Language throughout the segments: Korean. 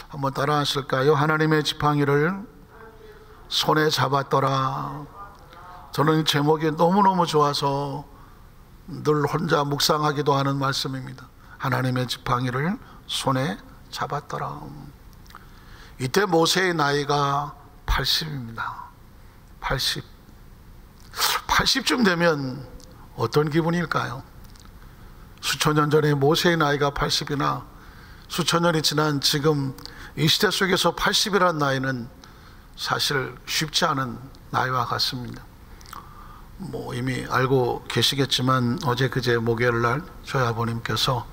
한번 따라 하실까요? 하나님의 지팡이를 손에 잡았더라. 저는 이 제목이 너무너무 좋아서 늘 혼자 묵상하기도 하는 말씀입니다. 하나님의 지팡이를 손에 잡았더라. 이때 모세의 나이가 80입니다. 80쯤 되면 어떤 기분일까요? 수천 년 전에 모세의 나이가 80이나 수천 년이 지난 지금 이 시대 속에서 80이라는 나이는 사실 쉽지 않은 나이와 같습니다. 이미 알고 계시겠지만 어제 그제 목요일 날 저희 아버님께서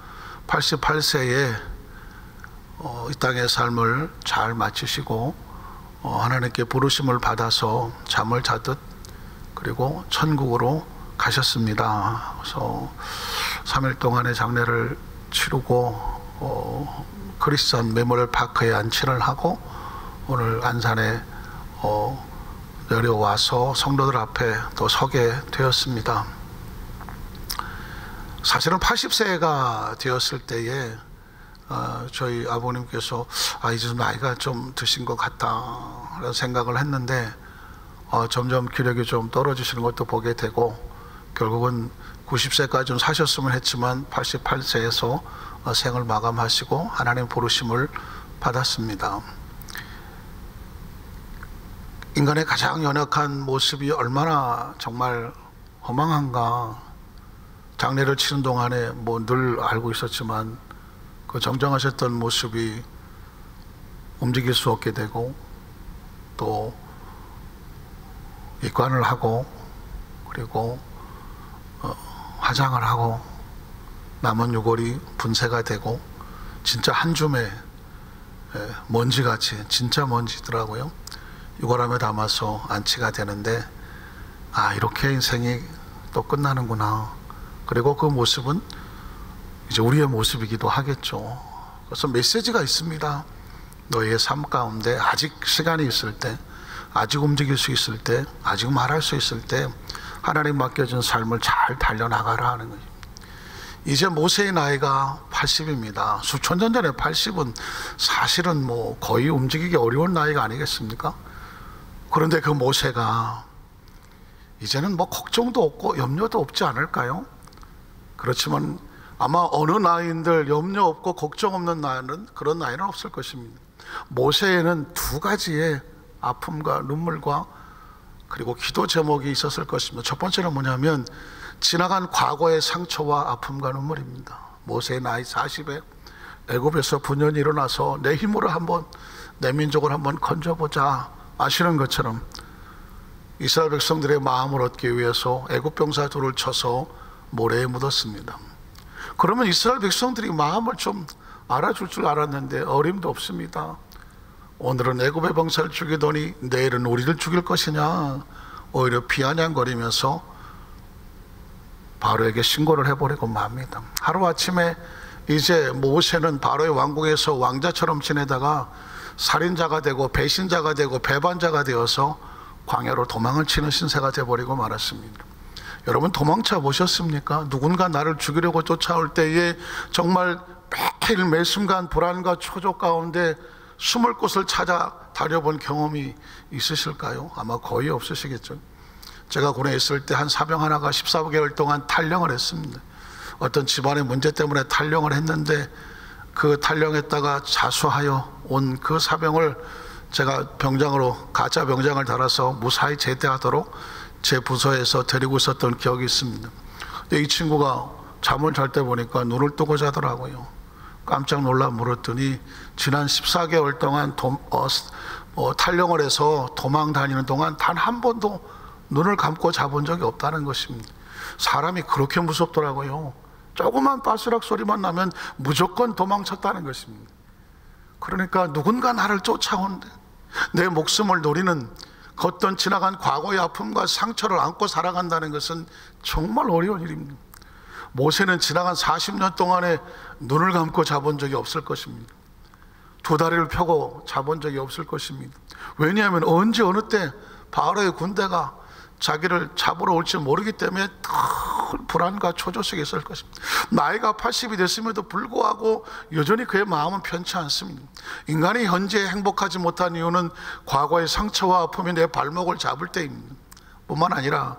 88세에 이 땅의 삶을 잘 마치시고 하나님께 부르심을 받아서 잠을 자듯 그리고 천국으로 가셨습니다. 그래서 3일 동안의 장례를 치르고 크리스천 메모리얼 파크에 안치를 하고 오늘 안산에 내려와서 성도들 앞에 또 서게 되었습니다. 사실은 80세가 되었을 때에 저희 아버님께서 이제 좀 나이가 좀 드신 것 같다라는 생각을 했는데 점점 기력이 좀 떨어지시는 것도 보게 되고 결국은 90세까지 좀 사셨으면 했지만 88세에서 생을 마감하시고 하나님 부르심을 받았습니다. 인간의 가장 연약한 모습이 얼마나 정말 허망한가. 장례를 치는 동안에 늘 알고 있었지만 그 정정하셨던 모습이 움직일 수 없게 되고 또 입관을 하고 그리고 화장을 하고 남은 유골이 분쇄가 되고 진짜 한 줌의 먼지같이 진짜 먼지더라고요. 유골함에 담아서 안치가 되는데 이렇게 인생이 또 끝나는구나. 그리고 그 모습은 이제 우리의 모습이기도 하겠죠. 그래서 메시지가 있습니다. 너희의 삶 가운데 아직 시간이 있을 때, 아직 움직일 수 있을 때, 아직 말할 수 있을 때 하나님 맡겨준 삶을 잘 달려나가라 하는 거예요. 이제 모세의 나이가 80입니다. 수천 년 전에 80은 사실은 거의 움직이기 어려운 나이가 아니겠습니까? 그런데 그 모세가 이제는 걱정도 없고 염려도 없지 않을까요? 그렇지만 아마 어느 나이인들 염려 없고 걱정 없는 나이는 그런 나이는 없을 것입니다. 모세에는 두 가지의 아픔과 눈물과 그리고 기도 제목이 있었을 것입니다. 첫 번째는 뭐냐면 지나간 과거의 상처와 아픔과 눈물입니다. 모세의 나이 40에 애굽에서 분연이 일어나서 내 힘으로 한번 내 민족을 한번 건져보자 아시는 것처럼 이스라엘 백성들의 마음을 얻기 위해서 애굽 병사 둘을 쳐서 모래에 묻었습니다. 그러면 이스라엘 백성들이 마음을 좀 알아줄 줄 알았는데 어림도 없습니다. 오늘은 애굽의 병사를 죽이더니 내일은 우리를 죽일 것이냐, 오히려 비아냥거리면서 바로에게 신고를 해버리고 맙니다. 하루아침에 이제 모세는 바로의 왕궁에서 왕자처럼 지내다가 살인자가 되고 배신자가 되고 배반자가 되어서 광야로 도망을 치는 신세가 되어버리고 말았습니다. 여러분 도망쳐 보셨습니까? 누군가 나를 죽이려고 쫓아올 때에 정말 매일 매순간 불안과 초조 가운데 숨을 곳을 찾아 다녀본 경험이 있으실까요? 아마 거의 없으시겠죠. 제가 군에 있을 때 한 사병 하나가 14개월 동안 탈영을 했습니다. 어떤 집안의 문제 때문에 탈영을 했는데 그 탈영했다가 자수하여 온 그 사병을 제가 병장으로 가짜 병장을 달아서 무사히 제대하도록 제 부서에서 데리고 있었던 기억이 있습니다. 근데 이 친구가 잠을 잘 때 보니까 눈을 뜨고 자더라고요. 깜짝 놀라 물었더니 지난 14개월 동안 탈영을 해서 도망 다니는 동안 단 한 번도 눈을 감고 자본 적이 없다는 것입니다. 사람이 그렇게 무섭더라고요. 조그만 바스락 소리만 나면 무조건 도망쳤다는 것입니다. 그러니까 누군가 나를 쫓아오는데 내 목숨을 노리는 그 어떤 지나간 과거의 아픔과 상처를 안고 살아간다는 것은 정말 어려운 일입니다. 모세는 지나간 40년 동안에 눈을 감고 자본 적이 없을 것입니다. 두 다리를 펴고 자본 적이 없을 것입니다. 왜냐하면 언제 어느 때 바로의 군대가 자기를 잡으러 올지 모르기 때문에 불안과 초조 속에 있을 것입니다. 나이가 80이 됐음에도 불구하고 여전히 그의 마음은 편치 않습니다. 인간이 현재 행복하지 못한 이유는 과거의 상처와 아픔이 내 발목을 잡을 때입니다. 뿐만 아니라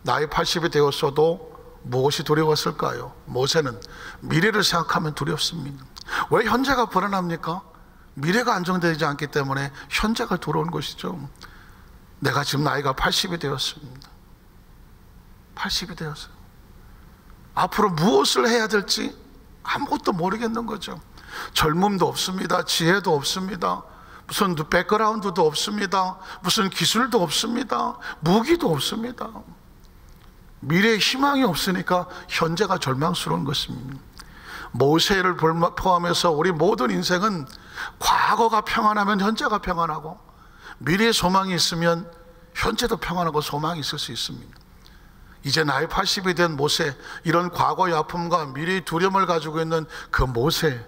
나이 80이 되었어도 무엇이 두려웠을까요? 모세는 미래를 생각하면 두렵습니다. 왜 현재가 불안합니까? 미래가 안정되지 않기 때문에 현재가 두려운 것이죠. 내가 지금 나이가 80이 되었습니다. 80이 되었어요. 앞으로 무엇을 해야 될지 아무것도 모르겠는 거죠. 젊음도 없습니다. 지혜도 없습니다. 무슨 백그라운드도 없습니다. 무슨 기술도 없습니다. 무기도 없습니다. 미래에 희망이 없으니까 현재가 절망스러운 것입니다. 모세를 포함해서 우리 모든 인생은 과거가 평안하면 현재가 평안하고, 미래에 소망이 있으면 현재도 평안하고 소망이 있을 수 있습니다. 이제 나이 80이 된 모세, 이런 과거의 아픔과 미래의 두려움을 가지고 있는 그 모세,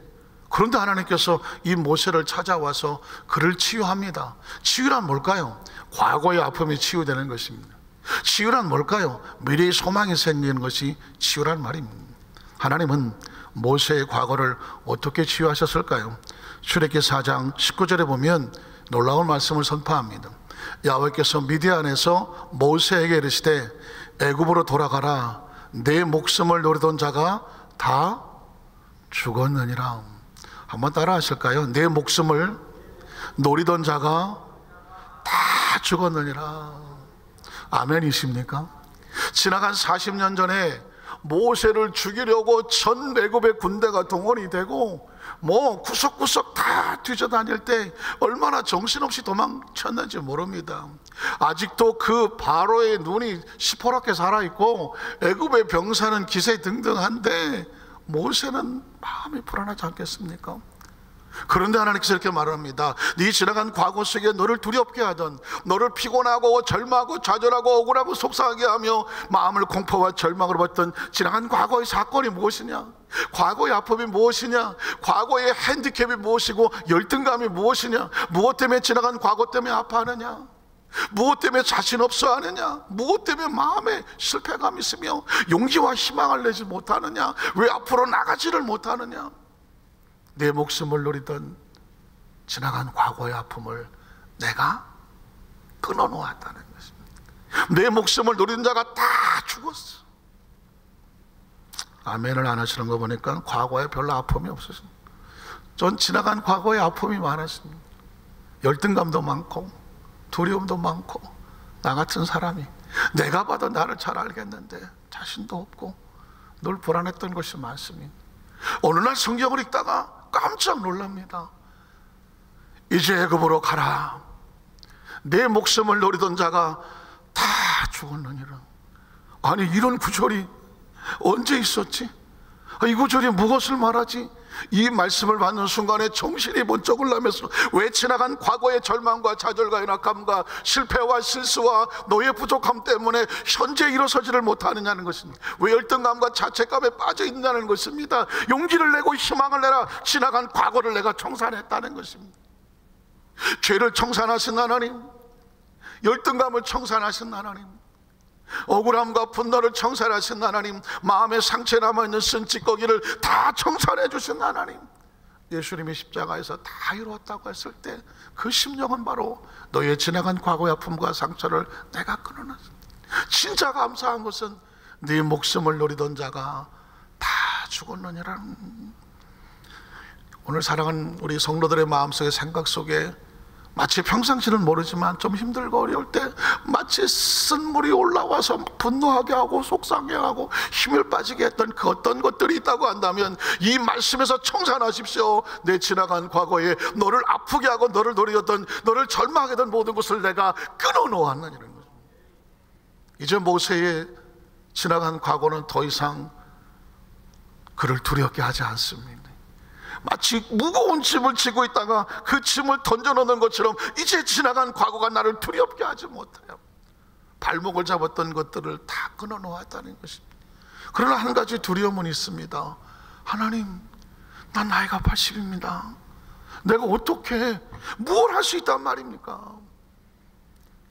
그런데 하나님께서 이 모세를 찾아와서 그를 치유합니다. 치유란 뭘까요? 과거의 아픔이 치유되는 것입니다. 치유란 뭘까요? 미래의 소망이 생기는 것이 치유란 말입니다. 하나님은 모세의 과거를 어떻게 치유하셨을까요? 출애굽기 4장 19절에 보면 놀라운 말씀을 선포합니다. 야훼께서 미디안에서 모세에게 이르시되 애굽으로 돌아가라, 내 목숨을 노리던 자가 다 죽었느니라. 한번 따라 하실까요? 내 목숨을 노리던 자가 다 죽었느니라. 아멘이십니까? 지나간 40년 전에 모세를 죽이려고 전 애굽의 군대가 동원이 되고 구석구석 다 뒤져다닐 때 얼마나 정신없이 도망쳤는지 모릅니다. 아직도 그 바로의 눈이 시퍼렇게 살아있고 애굽의 병사는 기세등등한데 모세는 마음이 불안하지 않겠습니까? 그런데 하나님께서 이렇게 말합니다. 네 지나간 과거 속에 너를 두렵게 하던, 너를 피곤하고 절망하고 좌절하고 억울하고 속상하게 하며 마음을 공포와 절망으로 봤던 지나간 과거의 사건이 무엇이냐? 과거의 아픔이 무엇이냐? 과거의 핸디캡이 무엇이고 열등감이 무엇이냐? 무엇 때문에 지나간 과거 때문에 아파하느냐? 무엇 때문에 자신 없어 하느냐? 무엇 때문에 마음에 실패감이 있으며 용기와 희망을 내지 못하느냐? 왜 앞으로 나가지를 못하느냐? 내 목숨을 노리던 지나간 과거의 아픔을 내가 끊어놓았다는 것입니다. 내 목숨을 노리는 자가 다 죽었어. 아멘을 안 하시는 거 보니까 과거에 별로 아픔이 없으십니다. 전 지나간 과거의 아픔이 많았습니다. 열등감도 많고 두려움도 많고, 나 같은 사람이 내가 봐도 나를 잘 알겠는데 자신도 없고 늘 불안했던 것이 많습니다. 어느 날 성경을 읽다가 깜짝 놀랍니다. 이제 애굽으로 가라, 내 목숨을 노리던 자가 다 죽었느니라. 아니, 이런 구절이 언제 있었지? 이 구절이 무엇을 말하지? 이 말씀을 받는 순간에 정신이 번쩍 올라면서 왜 지나간 과거의 절망과 좌절과 연약함과 실패와 실수와 너의 부족함 때문에 현재 일어서지를 못하느냐는 것입니다. 왜 열등감과 자책감에 빠져 있느냐는 것입니다. 용기를 내고 희망을 내라. 지나간 과거를 내가 청산했다는 것입니다. 죄를 청산하신 하나님, 열등감을 청산하신 하나님, 억울함과 분노를 청산하신 하나님, 마음에 상처에 남아있는 쓴 찌꺼기를 다 청산해 주신 하나님, 예수님이 십자가에서 다 이루었다고 했을 때 그 심령은 바로 너의 지나간 과거의 아픔과 상처를 내가 끊어놨습니다. 진짜 감사한 것은 네 목숨을 노리던 자가 다 죽었느니라는, 오늘 사랑하는 우리 성도들의 마음속의 생각 속에 마치 평상시는 모르지만 좀 힘들고 어려울 때 마치 쓴물이 올라와서 분노하게 하고 속상해하고 힘을 빠지게 했던 그 어떤 것들이 있다고 한다면 이 말씀에서 청산하십시오. 내 지나간 과거에 너를 아프게 하고 너를 노리던, 너를 절망하게 된 모든 것을 내가 끊어놓았느니라는 거죠. 이제 모세의 지나간 과거는 더 이상 그를 두렵게 하지 않습니다. 마치 무거운 짐을 지고 있다가 그 짐을 던져놓는 것처럼 이제 지나간 과거가 나를 두렵게 하지 못해요. 발목을 잡았던 것들을 다 끊어놓았다는 것입니다. 그러나 한 가지 두려움은 있습니다. 하나님, 난 나이가 80입니다. 내가 어떻게 뭘 할 수 있단 말입니까?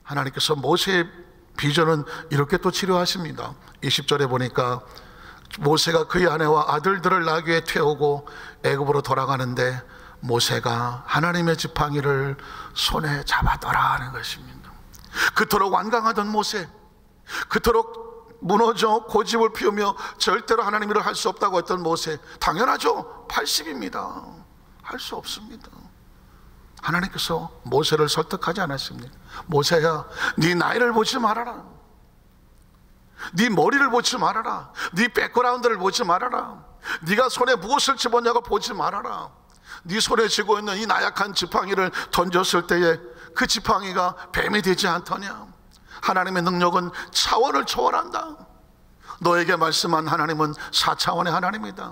하나님께서 모세의 비전은 이렇게 또 치료하십니다. 20절에 보니까 모세가 그의 아내와 아들들을 나귀에 태우고 애굽으로 돌아가는데 모세가 하나님의 지팡이를 손에 잡아더라 하는 것입니다. 그토록 완강하던 모세, 그토록 무너져 고집을 피우며 절대로 하나님 일을 할 수 없다고 했던 모세, 당연하죠. 80입니다. 할 수 없습니다. 하나님께서 모세를 설득하지 않았습니다. 모세야, 네 나이를 보지 말아라, 네 머리를 보지 말아라, 네 백그라운드를 보지 말아라, 네가 손에 무엇을 집었냐고 보지 말아라. 네 손에 쥐고 있는 이 나약한 지팡이를 던졌을 때에 그 지팡이가 뱀이 되지 않더냐. 하나님의 능력은 차원을 초월한다. 너에게 말씀한 하나님은 4차원의 하나님이다.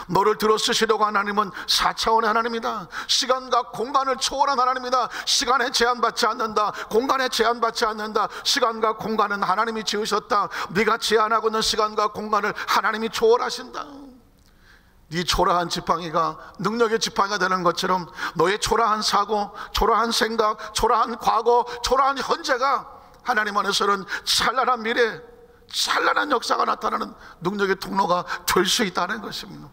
너를 들어 쓰시려고 하나님은 4차원의 하나님이다. 시간과 공간을 초월한 하나님이다. 시간에 제한받지 않는다. 공간에 제한받지 않는다. 시간과 공간은 하나님이 지으셨다. 네가 제한하고 있는 시간과 공간을 하나님이 초월하신다. 네 초라한 지팡이가 능력의 지팡이가 되는 것처럼 너의 초라한 사고, 초라한 생각, 초라한 과거, 초라한 현재가 하나님 안에서는 찬란한 미래, 찬란한 역사가 나타나는 능력의 통로가 될 수 있다는 것입니다.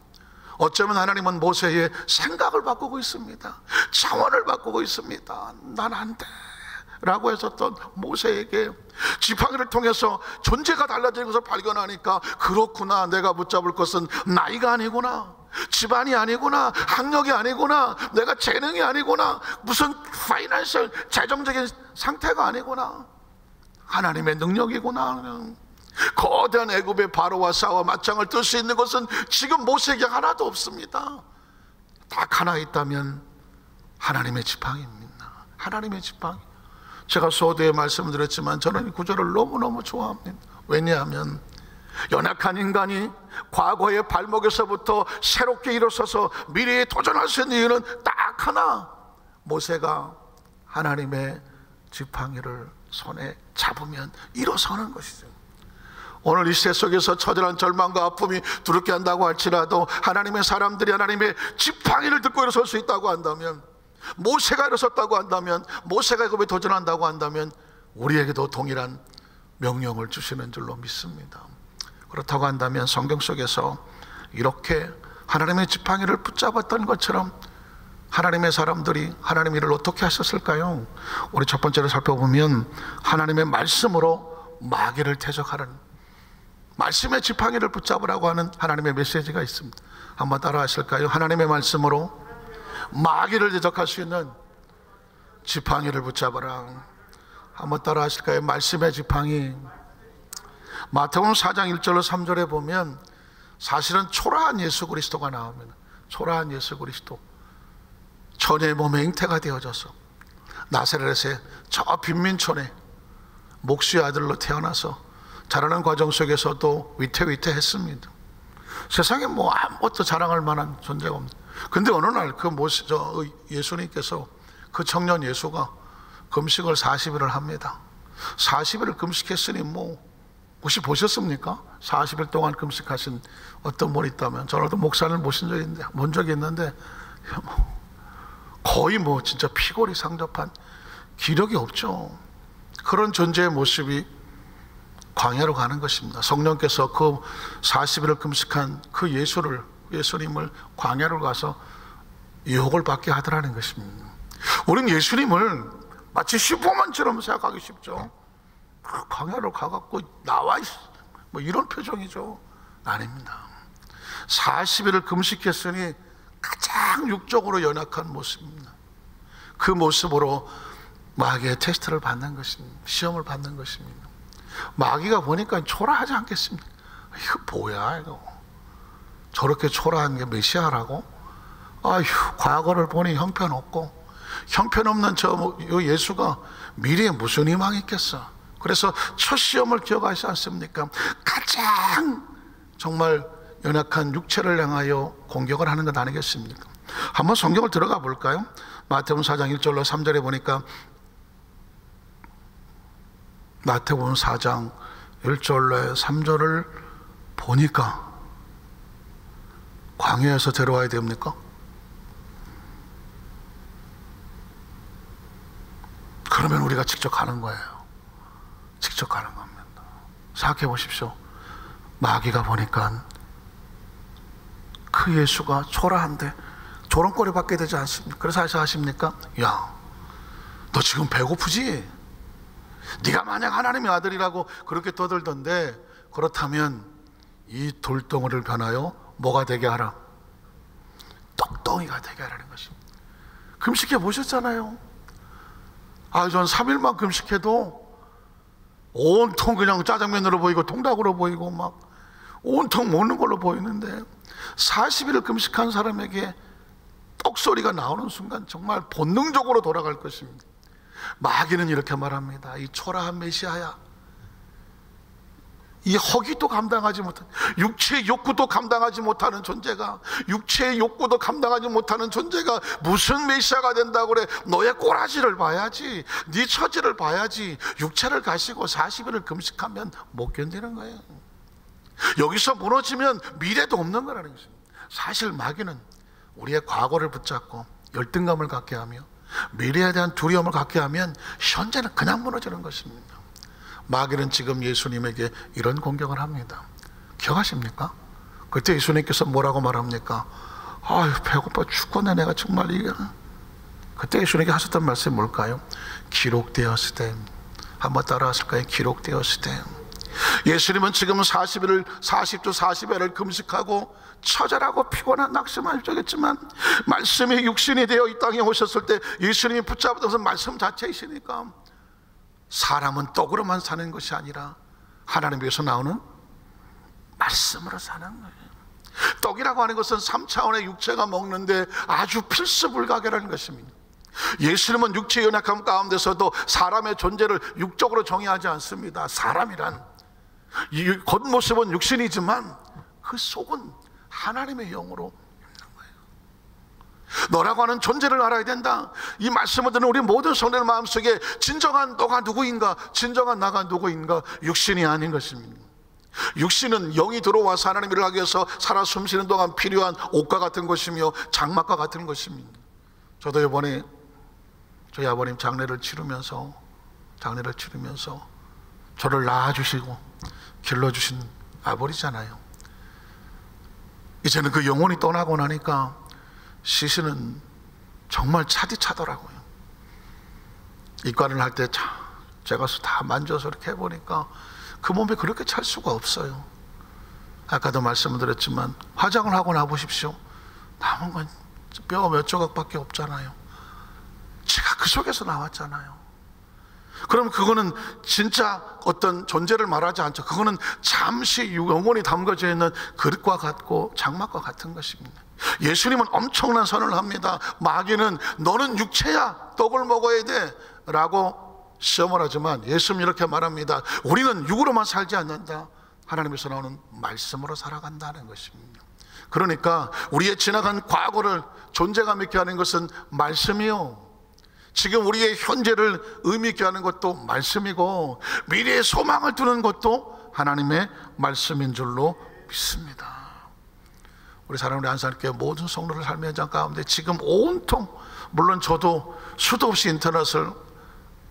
어쩌면 하나님은 모세의 생각을 바꾸고 있습니다. 차원을 바꾸고 있습니다. 난 안 돼 라고 했었던 모세에게 지팡이를 통해서 존재가 달라지는 것을 발견하니까, 그렇구나, 내가 붙잡을 것은 나이가 아니구나, 집안이 아니구나, 학력이 아니구나, 내가 재능이 아니구나, 무슨 파이낸셜 재정적인 상태가 아니구나, 하나님의 능력이구나. 거대한 애굽의 바로와 싸워 맞짱을 뜰 수 있는 것은 지금 모세에게 하나도 없습니다. 딱 하나 있다면 하나님의 지팡이입니다. 하나님의 지팡이. 제가 소도에 말씀을 드렸지만 저는 이 구절을 너무너무 좋아합니다. 왜냐하면 연약한 인간이 과거의 발목에서부터 새롭게 일어서서 미래에 도전할 수 있는 이유는 딱 하나, 모세가 하나님의 지팡이를 손에 잡으면 일어서는 것이죠. 오늘 이 시대 속에서 처절한 절망과 아픔이 두렵게 한다고 할지라도 하나님의 사람들이 하나님의 지팡이를 듣고 일어설 수 있다고 한다면, 모세가 일어섰다고 한다면, 모세가 애굽에 도전한다고 한다면 우리에게도 동일한 명령을 주시는 줄로 믿습니다. 그렇다고 한다면 성경 속에서 이렇게 하나님의 지팡이를 붙잡았던 것처럼 하나님의 사람들이 하나님 일을 어떻게 하셨을까요? 우리 첫 번째로 살펴보면 하나님의 말씀으로 마귀를 대적하는, 말씀의 지팡이를 붙잡으라고 하는 하나님의 메시지가 있습니다. 한번 따라 하실까요? 하나님의 말씀으로 마귀를 대적할 수 있는 지팡이를 붙잡아라. 한번 따라 하실까요? 말씀의 지팡이. 마태복음 4장 1절로 3절에 보면 사실은 초라한 예수 그리스도가 나옵니다. 초라한 예수 그리스도, 천의 몸에 잉태가 되어져서 나사렛의 저 빈민촌에 목수의 아들로 태어나서 자라는 과정 속에서도 위태위태했습니다. 세상에 뭐 아무것도 자랑할 만한 존재가 없는. 근데 어느 날 그 예수님께서, 그 청년 예수가 금식을 40일을 합니다. 40일을 금식했으니 뭐 혹시 보셨습니까? 40일 동안 금식하신 어떤 분이 있다면, 저도 목사를 본 적이 있는데 거의 뭐 진짜 피골이 상접한, 기력이 없죠. 그런 존재의 모습이 광야로 가는 것입니다. 성령께서 그 40일을 금식한 그 예수님을 광야로 가서 유혹을 받게 하더라는 것입니다. 우리는 예수님을 마치 슈퍼맨처럼 생각하기 쉽죠. 광야로 가갖고 나와 있어, 뭐 이런 표정이죠. 아닙니다. 40일을 금식했으니 가장 육적으로 연약한 모습입니다. 그 모습으로 마귀의 테스트를 받는 것입니다. 시험을 받는 것입니다. 마귀가 보니까 초라하지 않겠습니까? 이거 뭐야 이거, 저렇게 초라한 게 메시아라고? 아휴, 과거를 보니 형편없고, 형편없는 저 예수가 미래에 무슨 희망이 있겠어. 그래서 첫 시험을 기억하지 않습니까? 가장 정말 연약한 육체를 향하여 공격을 하는 것 아니겠습니까? 한번 성경을 들어가 볼까요? 마태복음 4장 1절로 3절에 보니까, 마태복음 4장 1절로 3절을 보니까 광야에서 데려와야 됩니까? 그러면 우리가 직접 가는 거예요. 직접 직접 가는 겁니다. 생각해 보십시오. 마귀가 보니까 그 예수가 초라한데 조롱거리 받게 되지 않습니까? 그래서 하십니까? 야, 너 지금 배고프지? 네가 만약 하나님의 아들이라고 그렇게 떠들던데, 그렇다면 이 돌덩이를 변하여 뭐가 되게 하라? 떡덩이가 되게 하라는 것입니다. 금식해 보셨잖아요. 전 3일만 금식해도 온통 그냥 짜장면으로 보이고 통닭으로 보이고 막 온통 먹는 걸로 보이는데, 40일을 금식한 사람에게 떡소리가 나오는 순간 정말 본능적으로 돌아갈 것입니다. 마귀는 이렇게 말합니다. 이 초라한 메시아야, 이 허기도 감당하지 못한, 육체의 욕구도 감당하지 못하는 존재가, 육체의 욕구도 감당하지 못하는 존재가 무슨 메시아가 된다고 그래? 너의 꼬라지를 봐야지, 네 처지를 봐야지. 육체를 가시고 40일을 금식하면 못 견디는 거예요. 여기서 무너지면 미래도 없는 거라는 것입니다. 사실 마귀는 우리의 과거를 붙잡고 열등감을 갖게 하며 미래에 대한 두려움을 갖게 하면 현재는 그냥 무너지는 것입니다. 마귀는 지금 예수님에게 이런 공격을 합니다. 기억하십니까? 그때 예수님께서 뭐라고 말합니까? 아유, 배고파 죽겠네 내가 정말. 이게 그때 예수님께 하셨던 말씀이 뭘까요? 기록되었으되. 한번 따라 하실까요? 기록되었으되. 예수님은 지금 40주 40일을 금식하고 처절하고 피곤한 낙심을 적겠지만, 말씀이 육신이 되어 이 땅에 오셨을 때 예수님이 붙잡은 것은 말씀 자체이시니까, 사람은 떡으로만 사는 것이 아니라 하나님께서 나오는 말씀으로 사는 거예요. 떡이라고 하는 것은 3차원의 육체가 먹는데 아주 필수불가결한 것입니다. 예수님은 육체의 연약함 가운데서도 사람의 존재를 육적으로 정의하지 않습니다. 사람이란 이 겉모습은 육신이지만 그 속은 하나님의 영으로 있는 거예요. 너라고 하는 존재를 알아야 된다. 이 말씀을 듣는 우리 모든 성도의 마음속에 진정한 너가 누구인가, 진정한 나가 누구인가, 육신이 아닌 것입니다. 육신은 영이 들어와서 하나님 일을 하기 위해서 살아 숨쉬는 동안 필요한 옷과 같은 것이며 장막과 같은 것입니다. 저도 이번에 저희 아버님 장례를 치르면서 저를 낳아주시고 길러주신 아버지잖아요. 이제는 그 영혼이 떠나고 나니까 시신은 정말 차디차더라고요. 입관을 할 때 제가 다 만져서 이렇게 해보니까 그 몸에 그렇게 찰 수가 없어요. 아까도 말씀드렸지만 화장을 하고 나보십시오. 남은 건 뼈가 몇 조각밖에 없잖아요. 제가 그 속에서 나왔잖아요. 그럼 그거는 진짜 어떤 존재를 말하지 않죠. 그거는 잠시 영혼이 담겨져 있는 그릇과 같고 장막과 같은 것입니다. 예수님은 엄청난 선언을 합니다. 마귀는 너는 육체야, 떡을 먹어야 돼 라고 시험을 하지만 예수님 이렇게 말합니다. 우리는 육으로만 살지 않는다. 하나님에서 나오는 말씀으로 살아간다는 것입니다. 그러니까 우리의 지나간 과거를 존재감 있게 하는 것은 말씀이요, 지금 우리의 현재를 의미 있게 하는 것도 말씀이고, 미래의 소망을 두는 것도 하나님의 말씀인 줄로 믿습니다. 우리 사랑하는 안산교회 모든 성도들 삶의 현장 가운데 지금 온통, 물론 저도 수도 없이 인터넷을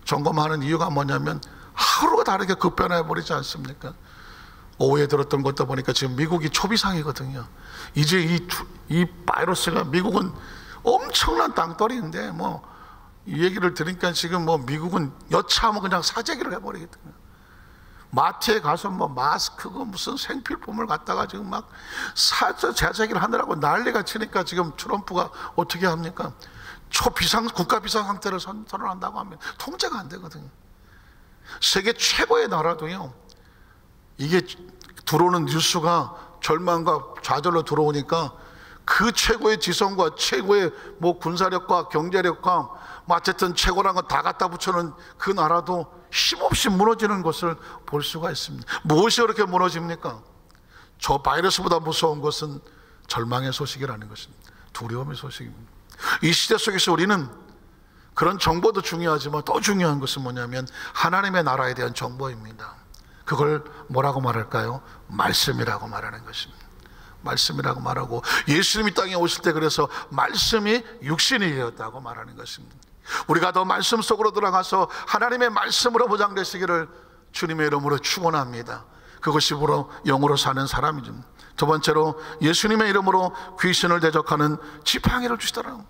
점검하는 이유가 뭐냐면 하루가 다르게 급변해 버리지 않습니까? 오후에 들었던 것도 보니까 지금 미국이 초비상이거든요. 이제 이 바이러스가, 미국은 엄청난 땅덩어리인데 이 얘기를 들으니까 지금 미국은 여차하면 그냥 사재기를 해버리거든요. 마트에 가서 마스크고 무슨 생필품을 갖다가 지금 막 사재기를 하느라고 난리가 치니까 지금 트럼프가 어떻게 합니까? 초비상, 국가 비상 상태를 선언한다고 하면 통제가 안 되거든요. 세계 최고의 나라도요, 이게 들어오는 뉴스가 절망과 좌절로 들어오니까 그 최고의 지성과 최고의 군사력과 경제력과 어쨌든 최고란 건 다 갖다 붙여놓은 그 나라도 힘없이 무너지는 것을 볼 수가 있습니다. 무엇이 그렇게 무너집니까? 저 바이러스보다 무서운 것은 절망의 소식이라는 것입니다. 두려움의 소식입니다. 이 시대 속에서 우리는 그런 정보도 중요하지만 더 중요한 것은 뭐냐면 하나님의 나라에 대한 정보입니다. 그걸 뭐라고 말할까요? 말씀이라고 말하는 것입니다. 말씀이라고 말하고, 예수님이 땅에 오실 때 그래서 말씀이 육신이 되었다고 말하는 것입니다. 우리가 더 말씀 속으로 들어가서 하나님의 말씀으로 보장되시기를 주님의 이름으로 축원합니다. 그것이 바로 영으로 사는 사람이죠. 두 번째로 예수님의 이름으로 귀신을 대적하는 지팡이를 주시더라고요.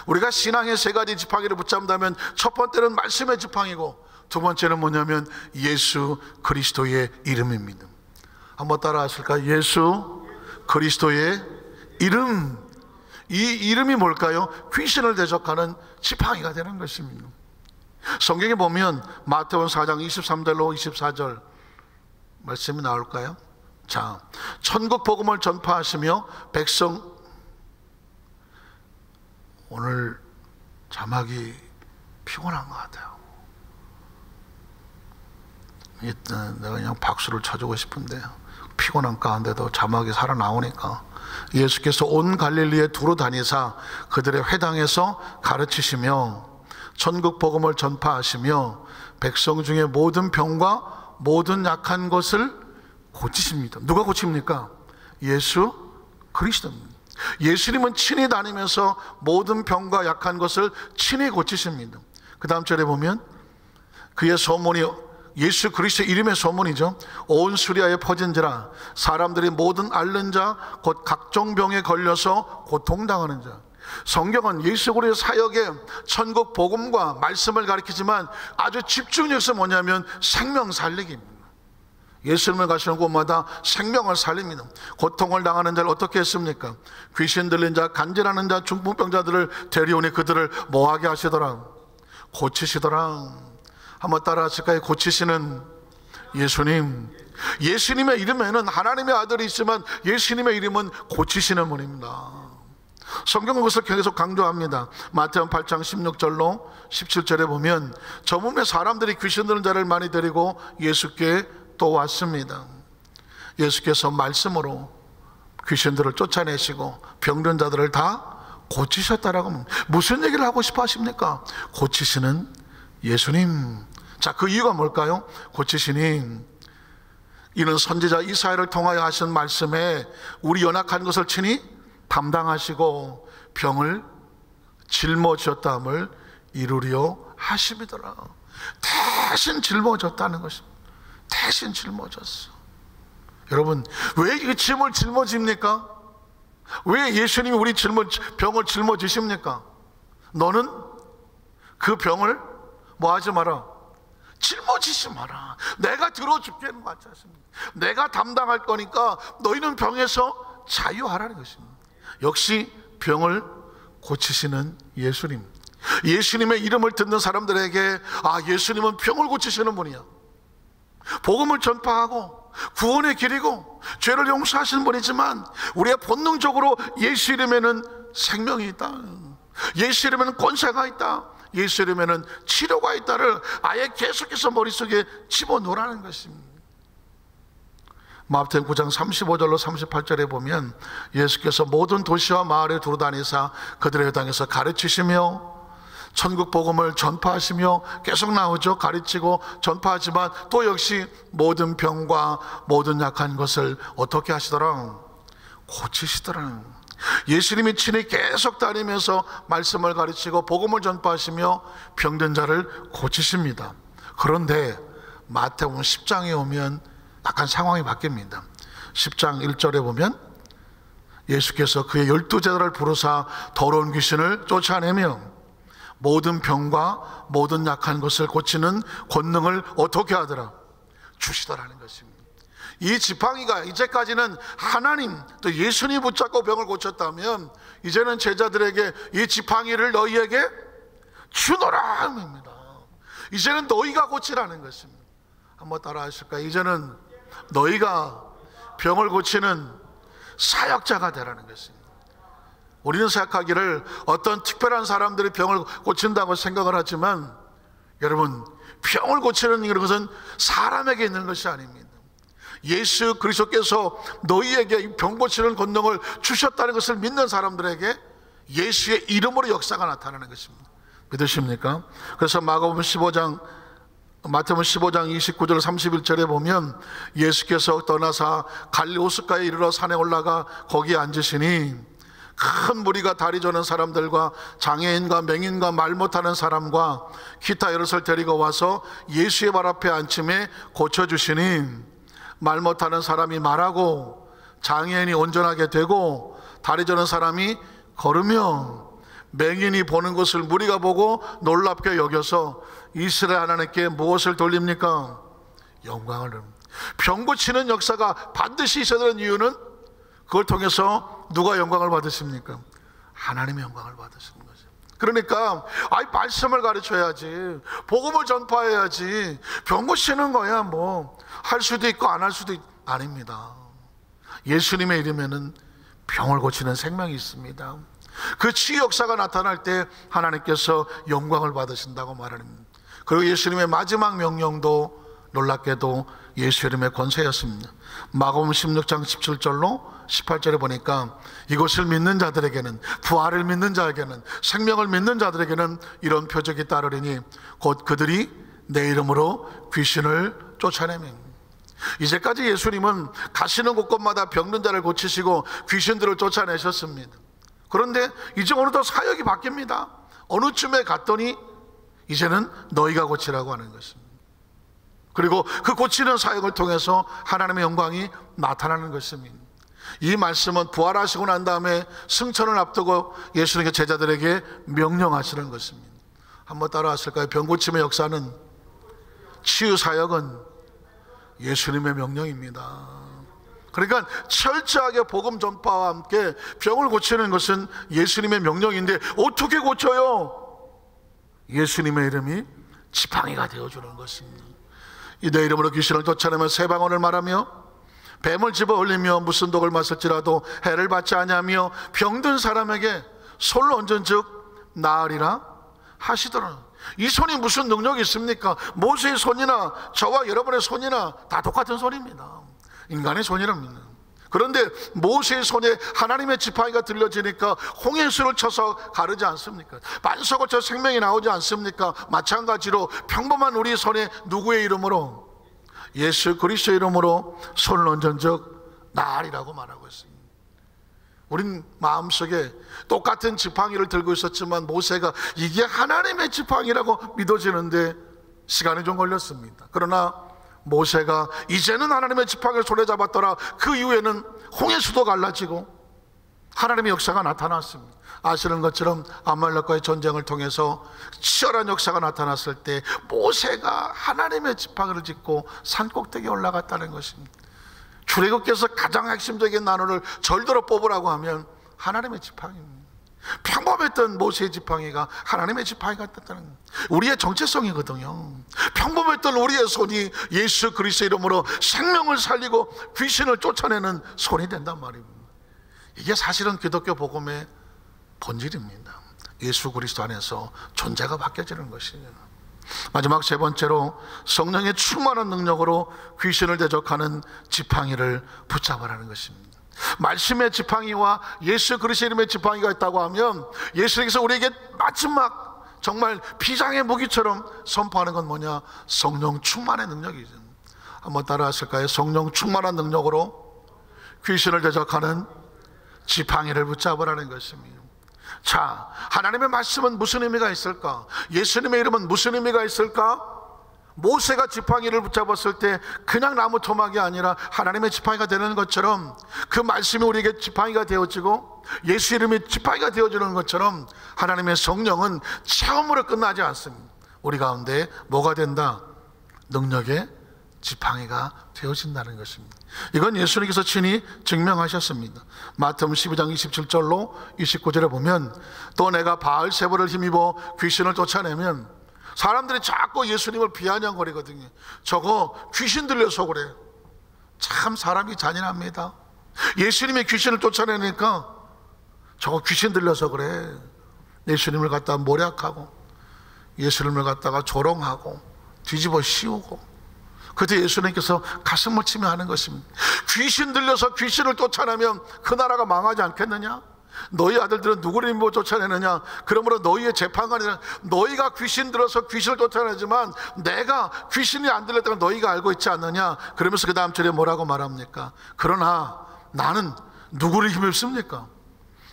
우리가 신앙의 세 가지 지팡이를 붙잡는다면 첫 번째는 말씀의 지팡이고, 두 번째는 뭐냐면 예수 그리스도의 이름입니다. 한번 따라 하실까요? 예수 그리스도의 이름. 이 이름이 뭘까요? 귀신을 대적하는 지팡이가 되는 것입니다. 성경에 보면 마태복음 4장 23절로 24절 말씀이 나올까요? 자, 천국 복음을 전파하시며 백성, 오늘 자막이 피곤한 것 같아요. 내가 그냥 박수를 쳐주고 싶은데 피곤한 가운데도 자막이 살아나오니까, 예수께서 온 갈릴리에 두루 다니사 그들의 회당에서 가르치시며 천국 복음을 전파하시며 백성 중에 모든 병과 모든 약한 것을 고치십니다. 누가 고칩니까? 예수 그리스도입니다. 예수님은 친히 다니면서 모든 병과 약한 것을 친히 고치십니다. 그 다음 절에 보면 그의 소문이, 예수 그리스도의 이름의 소문이죠, 온 수리아에 퍼진지라 사람들이 모든 앓는 자 곧 각종 병에 걸려서 고통당하는 자. 성경은 예수 그리스도의 사역에 천국 복음과 말씀을 가리키지만 아주 집중해서 뭐냐면 생명 살리기입니다. 예수님을 가시는 곳마다 생명을 살립니다. 고통을 당하는 자를 어떻게 했습니까? 귀신 들린 자, 간질하는 자, 중풍병자들을 데려오니 그들을 뭐하게 하시더라? 고치시더라. 한번 따라 하실까요? 고치시는 예수님. 예수님의 이름에는 하나님의 아들이 있지만 예수님의 이름은 고치시는 분입니다. 성경은 그것을 계속 강조합니다. 마태복음 8장 16절로 17절에 보면 저 몸에 사람들이 귀신 들린 자를 많이 데리고 예수께 또 왔습니다. 예수께서 말씀으로 귀신들을 쫓아내시고 병든 자들을 다 고치셨다라고 합니다. 무슨 얘기를 하고 싶어 하십니까? 고치시는 예수님. 자, 그 이유가 뭘까요? 고치시니 이는 선지자 이사야를 통하여 하신 말씀에 우리 연약한 것을 친히 담당하시고 병을 짊어졌다함을 이루려 하심이더라. 대신 짊어졌다는 것입니다. 대신 짊어졌어. 여러분, 왜 이 짐을 짊어집니까? 왜 예수님이 우리 병을 짊어지십니까? 너는 그 병을 뭐 하지 마라, 짊어지지 마라. 내가 들어줄게는 맞지 않습니까? 내가 담당할 거니까 너희는 병에서 자유하라는 것입니다. 역시 병을 고치시는 예수님. 예수님의 이름을 듣는 사람들에게 아, 예수님은 병을 고치시는 분이야. 복음을 전파하고 구원의 길이고 죄를 용서하시는 분이지만 우리가 본능적으로 예수 이름에는 생명이 있다, 예수 이름에는 권세가 있다, 예수 이름에는 치료가 있다를 아예 계속해서 머릿속에 집어넣으라는 것입니다. 마태복음 9장 35절로 38절에 보면 예수께서 모든 도시와 마을에 두루다니사 그들의 회당에서 가르치시며 천국 복음을 전파하시며, 계속 나오죠. 가르치고 전파하지만 또 역시 모든 병과 모든 약한 것을 어떻게 하시더라? 고치시더라. 예수님이 친히 계속 다니면서 말씀을 가르치고 복음을 전파하시며 병든 자를 고치십니다. 그런데 마태복음 10장에 오면 약간 상황이 바뀝니다. 10장 1절에 보면 예수께서 그의 12제자를 부르사 더러운 귀신을 쫓아내며 모든 병과 모든 약한 것을 고치는 권능을 어떻게 하더라? 주시더라는 것입니다. 이 지팡이가 이제까지는 하나님 또 예수님 붙잡고 병을 고쳤다면 이제는 제자들에게 이 지팡이를 너희에게 주노라 합니다. 이제는 너희가 고치라는 것입니다. 한번 따라 하실까요? 이제는 너희가 병을 고치는 사역자가 되라는 것입니다. 우리는 생각하기를 어떤 특별한 사람들이 병을 고친다고 생각을 하지만 여러분, 병을 고치는 것은 사람에게 있는 것이 아닙니다. 예수 그리스도께서 너희에게 병 고치는 권능을 주셨다는 것을 믿는 사람들에게 예수의 이름으로 역사가 나타나는 것입니다. 믿으십니까? 그래서 마태복음 15장 29절 31절에 보면 예수께서 떠나사 갈릴리 호숫가에 이르러 산에 올라가 거기에 앉으시니 큰 무리가 다리 저는 사람들과 장애인과 맹인과 말 못하는 사람과 기타 여럿을 데리고 와서 예수의 발 앞에 앉힘에 고쳐주시니 말 못하는 사람이 말하고 장애인이 온전하게 되고 다리 저는 사람이 걸으며 맹인이 보는 것을 무리가 보고 놀랍게 여겨서 이스라엘 하나님께 무엇을 돌립니까? 영광을. 병 고치는 역사가 반드시 있어야 되는 이유는 그걸 통해서 누가 영광을 받으십니까? 하나님의 영광을 받으시는 거죠. 그러니까 말씀을 가르쳐야지, 복음을 전파해야지, 병 고치는 거야 뭐 할 수도 있고 안 할 수도 아닙니다. 예수님의 이름에는 병을 고치는 생명이 있습니다. 그 치유 역사가 나타날 때 하나님께서 영광을 받으신다고 말합니다. 그리고 예수님의 마지막 명령도 놀랍게도 예수 이름의 권세였습니다. 마가복음 16장 17절로 18절에 보니까 이것을 믿는 자들에게는, 부활을 믿는 자에게는, 생명을 믿는 자들에게는 이런 표적이 따르리니 곧 그들이 내 이름으로 귀신을 쫓아내며. 이제까지 예수님은 가시는 곳곳마다 병든 자를 고치시고 귀신들을 쫓아내셨습니다. 그런데 이제 어느덧 사역이 바뀝니다. 어느 쯤에 갔더니 이제는 너희가 고치라고 하는 것입니다. 그리고 그 고치는 사역을 통해서 하나님의 영광이 나타나는 것입니다. 이 말씀은 부활하시고 난 다음에 승천을 앞두고 예수님께 제자들에게 명령하시는 것입니다. 한번 따라하실까요? 병 고침의 역사는, 치유 사역은 예수님의 명령입니다. 그러니까 철저하게 복음 전파와 함께 병을 고치는 것은 예수님의 명령인데 어떻게 고쳐요? 예수님의 이름이 지팡이가 되어주는 것입니다. 이 내 이름으로 귀신을 쫓아내며 새 방언을 말하며 뱀을 집어 올리며 무슨 독을 마실지라도 해를 받지 아니하며 병든 사람에게 손을 얹은즉 나으리라 하시더라. 이 손이 무슨 능력이 있습니까? 모세의 손이나 저와 여러분의 손이나 다 똑같은 손입니다. 인간의 손이랍니다. 그런데 모세의 손에 하나님의 지팡이가 들려지니까 홍해수를 쳐서 가르지 않습니까? 반석을 쳐 생명이 나오지 않습니까? 마찬가지로 평범한 우리 손에 누구의 이름으로? 예수 그리스도의 이름으로 손을 얹은즉 나으리라고 말하고 있습니다. 우린 마음속에 똑같은 지팡이를 들고 있었지만 모세가 이게 하나님의 지팡이라고 믿어지는데 시간이 좀 걸렸습니다. 그러나 모세가 이제는 하나님의 지팡이를 손에 잡았더라. 그 이후에는 홍해수도 갈라지고 하나님의 역사가 나타났습니다. 아시는 것처럼 아말렉과의 전쟁을 통해서 치열한 역사가 나타났을 때 모세가 하나님의 지팡이를 짚고 산 꼭대기에 올라갔다는 것입니다. 출애굽기에서 가장 핵심적인 단어를 절대로 뽑으라고 하면 하나님의 지팡이입니다. 평범했던 모세의 지팡이가 하나님의 지팡이가 됐다는, 우리의 정체성이거든요. 평범했던 우리의 손이 예수 그리스도 이름으로 생명을 살리고 귀신을 쫓아내는 손이 된단 말입니다. 이게 사실은 기독교 복음의 본질입니다. 예수 그리스도 안에서 존재가 바뀌어지는 것이에요. 마지막 세 번째로 성령의 충만한 능력으로 귀신을 대적하는 지팡이를 붙잡으라는 것입니다. 말씀의 지팡이와 예수 그리스도 이름의 지팡이가 있다고 하면 예수님께서 우리에게 마지막 정말 비장의 무기처럼 선포하는 건 뭐냐? 성령 충만의 능력이죠. 한번 따라 하실까요? 성령 충만한 능력으로 귀신을 대적하는 지팡이를 붙잡으라는 것입니다. 자, 하나님의 말씀은 무슨 의미가 있을까? 예수님의 이름은 무슨 의미가 있을까? 모세가 지팡이를 붙잡았을 때 그냥 나무 토막이 아니라 하나님의 지팡이가 되는 것처럼 그 말씀이 우리에게 지팡이가 되어지고 예수 이름이 지팡이가 되어지는 것처럼 하나님의 성령은 체험으로 끝나지 않습니다. 우리 가운데 뭐가 된다? 능력의 지팡이가 되어진다는 것입니다. 이건 예수님께서 친히 증명하셨습니다. 마태복음 12장 27절로 29절에 보면 또 내가 바알세불을 힘입어 귀신을 쫓아내면 사람들이 자꾸 예수님을 비아냥거리거든요. 저거 귀신 들려서 그래. 참 사람이 잔인합니다. 예수님의 귀신을 쫓아내니까 저거 귀신 들려서 그래. 예수님을 갖다가 모략하고 예수님을 갖다가 조롱하고 뒤집어 씌우고, 그때 예수님께서 가슴을 치며 하는 것입니다. 귀신 들려서 귀신을 쫓아내면 그 나라가 망하지 않겠느냐? 너희 아들들은 누구를 믿고 쫓아내느냐? 그러므로 너희의 재판관이란, 너희가 귀신 들어서 귀신을 쫓아내지만 내가 귀신이 안 들렸다고 너희가 알고 있지 않느냐? 그러면서 그 다음 절에 뭐라고 말합니까? 그러나 나는 누구를 힘입습니까?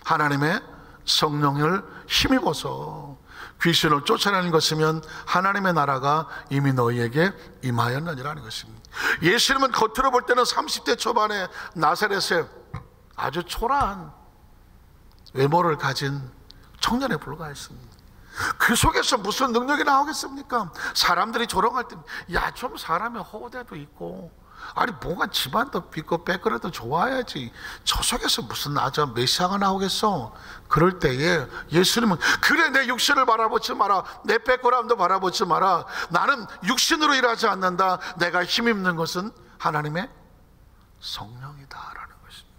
하나님의 성령을 힘입어서 귀신을 쫓아내는 것이면 하나님의 나라가 이미 너희에게 임하였느니라는 것입니다. 예수님은 겉으로 볼 때는 30대 초반에 나사렛에 아주 초라한 외모를 가진 청년에 불과했습니다. 그 속에서 무슨 능력이 나오겠습니까? 사람들이 조롱할 때 야, 좀 사람의 호대도 있고, 아니 뭔가 집안도 빚고 빼거라도 좋아야지, 저 속에서 무슨 메시아가 나오겠어? 그럴 때에 예수님은 그래, 내 육신을 바라보지 마라, 내 빼거람도 바라보지 마라, 나는 육신으로 일하지 않는다, 내가 힘입는 것은 하나님의 성령이다 라는 것입니다.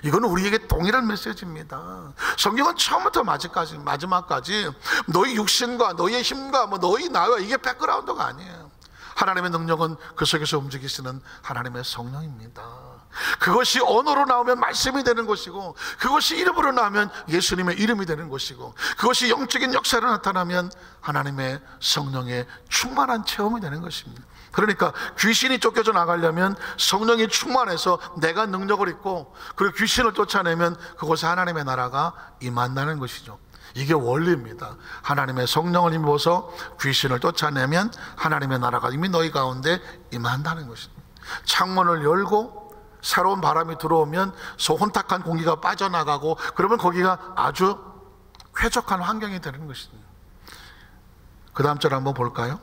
이건 우리에게 동일한 메시지입니다. 성경은 처음부터 마지막까지 너희 육신과 너희의 힘과 너희 나와 이게 백그라운드가 아니에요. 하나님의 능력은 그 속에서 움직이시는 하나님의 성령입니다. 그것이 언어로 나오면 말씀이 되는 것이고, 그것이 이름으로 나오면 예수님의 이름이 되는 것이고, 그것이 영적인 역사로 나타나면 하나님의 성령의 충만한 체험이 되는 것입니다. 그러니까 귀신이 쫓겨져 나가려면 성령이 충만해서 내가 능력을 입고, 그리고 귀신을 쫓아내면 그곳에 하나님의 나라가 임한다는 것이죠. 이게 원리입니다. 하나님의 성령을 입어서 귀신을 쫓아내면 하나님의 나라가 이미 너희 가운데 임한다는 것입니다. 창문을 열고 새로운 바람이 들어오면 혼탁한 공기가 빠져나가고, 그러면 거기가 아주 쾌적한 환경이 되는 것입니다. 그 다음 절 한번 볼까요?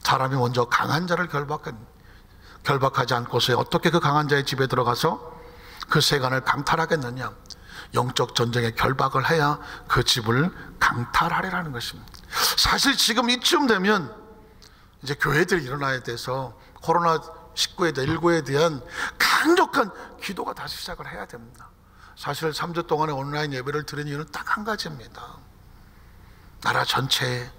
사람이 먼저 강한 자를 결박하지 않고서 어떻게 그 강한 자의 집에 들어가서 그 세간을 강탈하겠느냐? 영적 전쟁에 결박을 해야 그 집을 강탈하리라는 것입니다. 사실 지금 이쯤 되면 이제 교회들이 일어나야 돼서 코로나19에 대한 강력한 기도가 다시 시작을 해야 됩니다. 사실 3주 동안의 온라인 예배를 드린 이유는 딱 한 가지입니다. 나라 전체에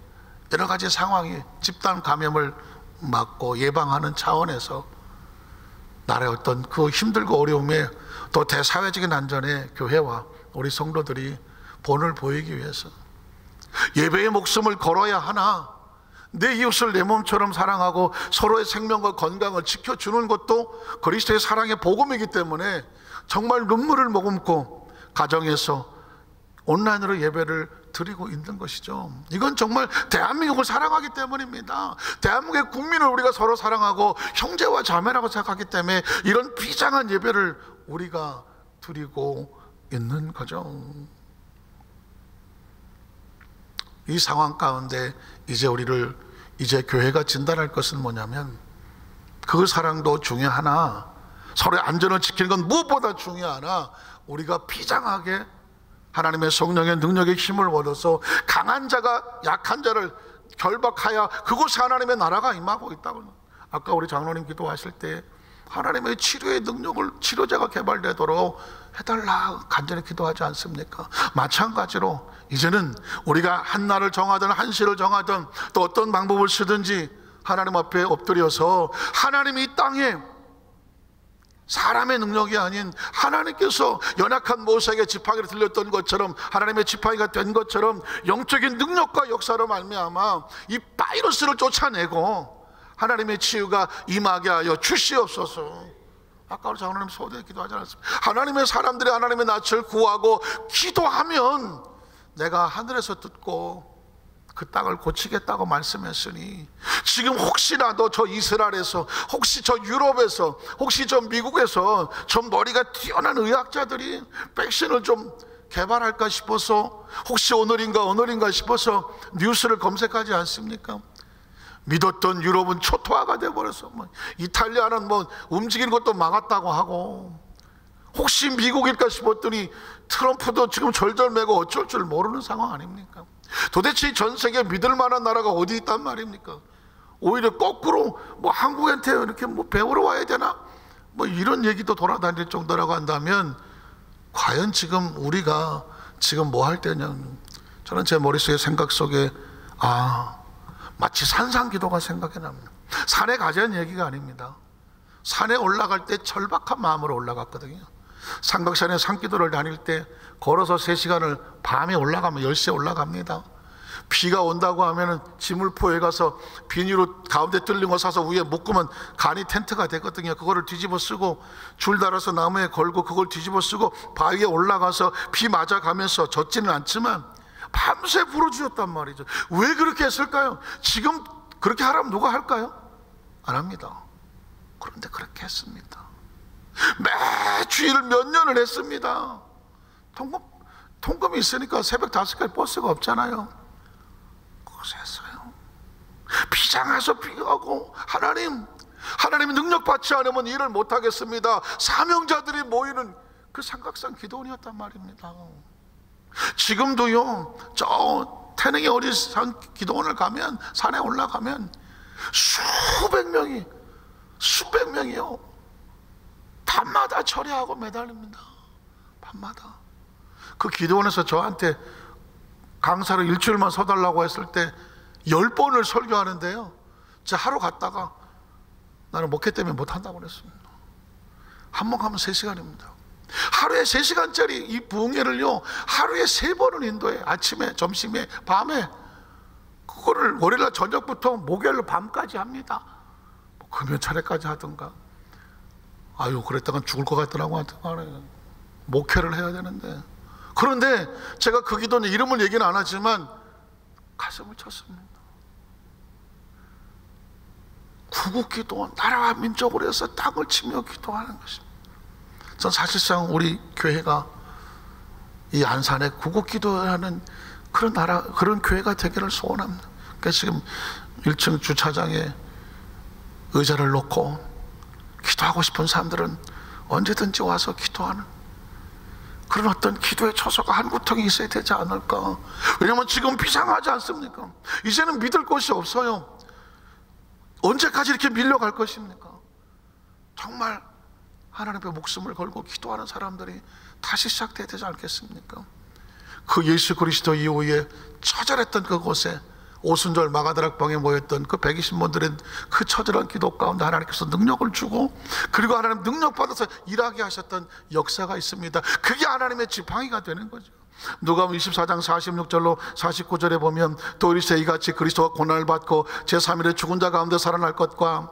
여러 가지 상황이 집단 감염을 막고 예방하는 차원에서 나라의 어떤 그 힘들고 어려움에 또 대사회적인 안전에 교회와 우리 성도들이 본을 보이기 위해서 예배의 목숨을 걸어야 하나, 내 이웃을 내 몸처럼 사랑하고 서로의 생명과 건강을 지켜주는 것도 그리스도의 사랑의 복음이기 때문에 정말 눈물을 머금고 가정에서 온라인으로 예배를 드리고 있는 것이죠. 이건 정말 대한민국을 사랑하기 때문입니다. 대한민국의 국민을 우리가 서로 사랑하고 형제와 자매라고 생각하기 때문에 이런 비장한 예배를 우리가 드리고 있는 거죠. 이 상황 가운데 이제 교회가 진단할 것은 뭐냐면, 그 사랑도 중요하나 서로의 안전을 지키는 건 무엇보다 중요하나, 우리가 비장하게 하나님의 성령의 능력의 힘을 얻어서 강한 자가 약한 자를 결박하여 그곳에 하나님의 나라가 임하고 있다고. 아까 우리 장로님 기도하실 때 하나님의 치료의 능력을, 치료제가 개발되도록 해달라 간절히 기도하지 않습니까? 마찬가지로 이제는 우리가 한 날을 정하든 한시를 정하든 또 어떤 방법을 쓰든지 하나님 앞에 엎드려서 하나님이 이 땅에 사람의 능력이 아닌 하나님께서 연약한 모세에게 지팡이를 들렸던 것처럼, 하나님의 지팡이가 된 것처럼 영적인 능력과 역사로 말미암아 이 바이러스를 쫓아내고 하나님의 치유가 임하게 하여 주시옵소서. 아까 우리 장로님 소대에 기도하지 않았습니까? 하나님의 사람들이 하나님의 낯을 구하고 기도하면 내가 하늘에서 듣고 그 땅을 고치겠다고 말씀했으니, 지금 혹시라도 저 이스라엘에서, 혹시 저 유럽에서, 혹시 저 미국에서 좀 머리가 뛰어난 의학자들이 백신을 좀 개발할까 싶어서, 혹시 오늘인가 싶어서 뉴스를 검색하지 않습니까? 믿었던 유럽은 초토화가 돼버려서 이탈리아는 움직이는 것도 막았다고 하고, 혹시 미국일까 싶었더니 트럼프도 지금 절절매고 어쩔 줄 모르는 상황 아닙니까? 도대체 전 세계 믿을 만한 나라가 어디 있단 말입니까? 오히려 거꾸로 한국한테 이렇게 배우러 와야 되나? 이런 얘기도 돌아다닐 정도라고 한다면, 과연 지금 우리가 지금 뭐 할 때냐? 저는 제 머릿속에 생각 속에 마치 산상기도가 생각이 납니다. 산에 가자는 얘기가 아닙니다. 산에 올라갈 때 절박한 마음으로 올라갔거든요. 삼각산에 산기도를 다닐 때 걸어서 3시간을 밤에 올라가면 10시에 올라갑니다. 비가 온다고 하면은 지물포에 가서 비닐로 가운데 뚫린 거 사서 위에 묶으면 간이 텐트가 되거든요. 그거를 뒤집어 쓰고 줄 달아서 나무에 걸고 그걸 뒤집어 쓰고 바위에 올라가서 비 맞아가면서 젖지는 않지만 밤새 불어주셨단 말이죠. 왜 그렇게 했을까요? 지금 그렇게 하라면 누가 할까요? 안 합니다. 그런데 그렇게 했습니다. 매 주일을 몇 년을 했습니다. 통금이 있으니까 새벽 5시까지 버스가 없잖아요. 그것을 했어요. 비장해서 비가고 하나님이 능력받지 않으면 일을 못하겠습니다. 사명자들이 모이는 그 삼각산 기도원이었단 말입니다. 지금도요, 저 태릉의 어리산 기도원을 가면, 산에 올라가면 수백 명이요, 밤마다 철야하고 매달립니다. 밤마다. 그 기도원에서 저한테 강사를 일주일만 서달라고 했을 때 10번을 설교하는데요, 제가 하루 갔다가 나는 목회 때문에 못한다고 그랬습니다. 한 번 가면 3시간입니다. 하루에 3시간짜리 이 부흥회를요, 하루에 3번을 인도해. 아침에, 점심에, 밤에. 그거를 월요일날 저녁부터 목요일로 밤까지 합니다. 금요 차례까지 하던가. 아유, 그랬다간 죽을 것 같더라고. 목회를 해야 되는데. 그런데 제가 그 기도는 이름을 얘기는 안 하지만 가슴을 쳤습니다. 구국기도원, 나라와 민족을 위해서 땅을 치며 기도하는 것입니다. 전 사실상 우리 교회가 이 안산에 구국기도하는 그런 나라, 그런 교회가 되기를 소원합니다. 그러니까 지금 1층 주차장에 의자를 놓고 기도하고 싶은 사람들은 언제든지 와서 기도하는 그런 어떤 기도의 처소가 한 구통이 있어야 되지 않을까. 왜냐하면 지금 비상하지 않습니까? 이제는 믿을 곳이 없어요. 언제까지 이렇게 밀려갈 것입니까? 정말 하나님 앞에 목숨을 걸고 기도하는 사람들이 다시 시작돼야 되지 않겠습니까? 그 예수 그리스도 이후에 처절했던 그곳에 오순절 마가다락방에 모였던 그 120분들의 그 처절한 기도 가운데 하나님께서 능력을 주고, 그리고 하나님 능력 받아서 일하게 하셨던 역사가 있습니다. 그게 하나님의 지팡이가 되는 거죠. 누가복음 24장 46절로 49절에 보면, 또 이르시되 이같이 그리스도가 고난을 받고 제3일에 죽은 자 가운데 살아날 것과